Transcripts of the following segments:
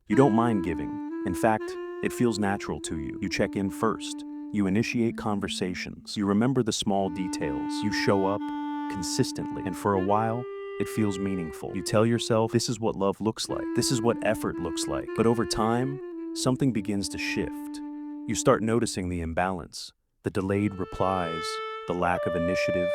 You don't mind giving. In fact, it feels natural to you. You check in first. You initiate conversations. You remember the small details. You show up consistently. And for a while, it feels meaningful. You tell yourself, this is what love looks like. This is what effort looks like. But over time, something begins to shift. You start noticing the imbalance, the delayed replies, the lack of initiative,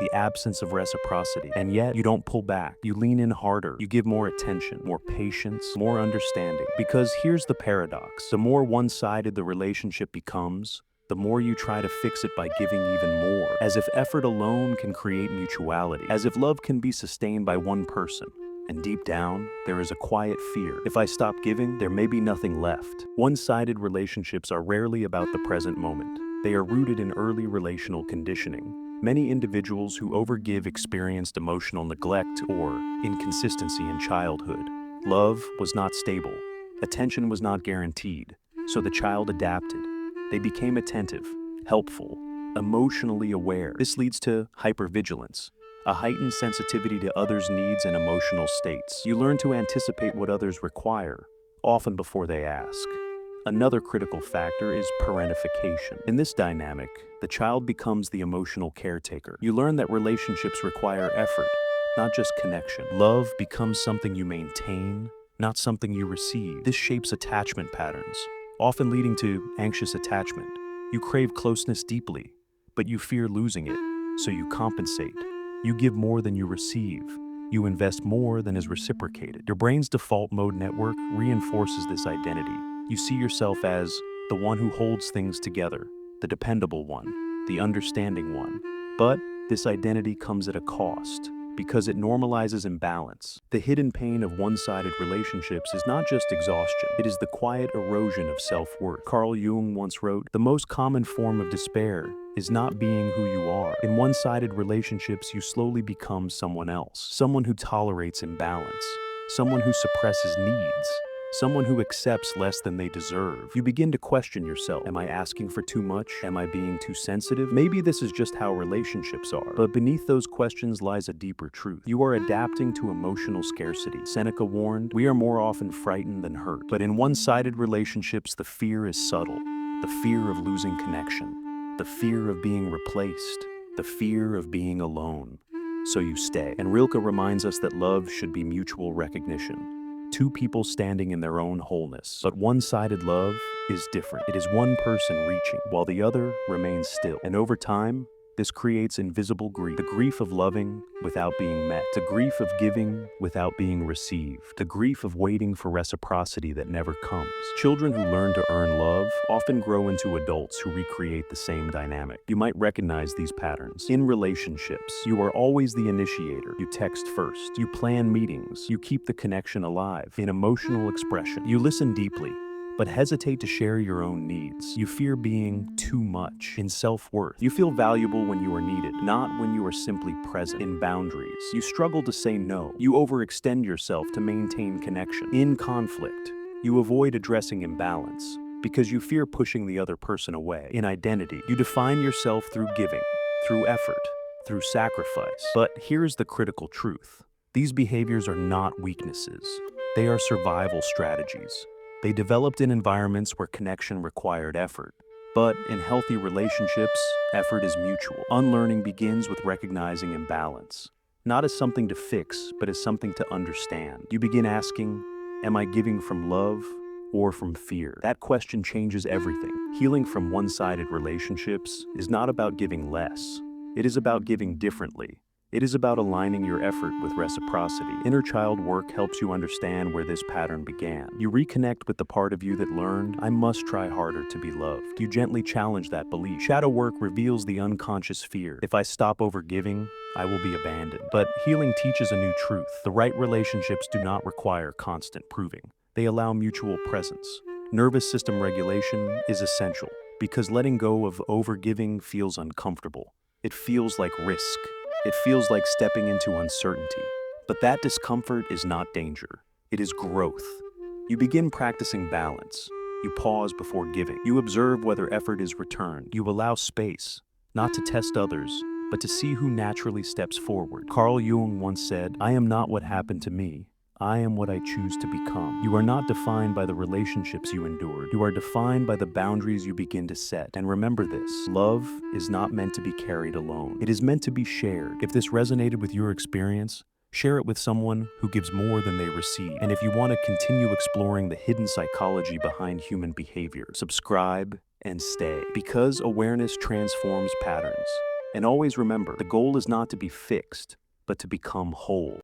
the absence of reciprocity. And yet, you don't pull back. You lean in harder. You give more attention, more patience, more understanding. Because here's the paradox. The more one-sided the relationship becomes, the more you try to fix it by giving even more. As if effort alone can create mutuality. As if love can be sustained by one person. And deep down, there is a quiet fear. If I stop giving, there may be nothing left. One-sided relationships are rarely about the present moment. They are rooted in early relational conditioning. Many individuals who overgive experienced emotional neglect or inconsistency in childhood. Love was not stable. Attention was not guaranteed. So the child adapted. They became attentive, helpful, emotionally aware. This leads to hypervigilance, a heightened sensitivity to others' needs and emotional states. You learn to anticipate what others require, often before they ask. Another critical factor is parentification. In this dynamic, the child becomes the emotional caretaker. You learn that relationships require effort, not just connection. Love becomes something you maintain, not something you receive. This shapes attachment patterns, often leading to anxious attachment. You crave closeness deeply, but you fear losing it, so you compensate. You give more than you receive. You invest more than is reciprocated. Your brain's default mode network reinforces this identity. You see yourself as the one who holds things together, the dependable one, the understanding one. But this identity comes at a cost, because it normalizes imbalance. The hidden pain of one-sided relationships is not just exhaustion, it is the quiet erosion of self-worth. Carl Jung once wrote, "The most common form of despair is not being who you are." In one-sided relationships, you slowly become someone else, someone who tolerates imbalance, someone who suppresses needs, someone who accepts less than they deserve. You begin to question yourself. Am I asking for too much? Am I being too sensitive? Maybe this is just how relationships are. But beneath those questions lies a deeper truth. You are adapting to emotional scarcity. Seneca warned, "We are more often frightened than hurt." But in one-sided relationships, the fear is subtle. The fear of losing connection. The fear of being replaced. The fear of being alone. So you stay. And Rilke reminds us that love should be mutual recognition. Two people standing in their own wholeness. But one-sided love is different. It is one person reaching, while the other remains still. And over time, this creates invisible grief. The grief of loving without being met. The grief of giving without being received. The grief of waiting for reciprocity that never comes. Children who learn to earn love often grow into adults who recreate the same dynamic. You might recognize these patterns. In relationships, you are always the initiator. You text first. You plan meetings. You keep the connection alive. In emotional expression, you listen deeply, but hesitate to share your own needs. You fear being too much. In self-worth, you feel valuable when you are needed, not when you are simply present. In boundaries, you struggle to say no. You overextend yourself to maintain connection. In conflict, you avoid addressing imbalance because you fear pushing the other person away. In identity, you define yourself through giving, through effort, through sacrifice. But here's the critical truth. These behaviors are not weaknesses. They are survival strategies. They developed in environments where connection required effort. But in healthy relationships, effort is mutual. Unlearning begins with recognizing imbalance, not as something to fix, but as something to understand. You begin asking, am I giving from love or from fear? That question changes everything. Healing from one-sided relationships is not about giving less. It is about giving differently. It is about aligning your effort with reciprocity. Inner child work helps you understand where this pattern began. You reconnect with the part of you that learned, I must try harder to be loved. You gently challenge that belief. Shadow work reveals the unconscious fear. If I stop overgiving, I will be abandoned. But healing teaches a new truth. The right relationships do not require constant proving. They allow mutual presence. Nervous system regulation is essential because letting go of overgiving feels uncomfortable. It feels like risk. It feels like stepping into uncertainty. But that discomfort is not danger. It is growth. You begin practicing balance. You pause before giving. You observe whether effort is returned. You allow space, not to test others, but to see who naturally steps forward. Carl Jung once said, I am not what happened to me. I am what I choose to become. You are not defined by the relationships you endured. You are defined by the boundaries you begin to set. And remember this, love is not meant to be carried alone. It is meant to be shared. If this resonated with your experience, share it with someone who gives more than they receive. And if you want to continue exploring the hidden psychology behind human behavior, subscribe and stay. Because awareness transforms patterns. And always remember, the goal is not to be fixed, but to become whole.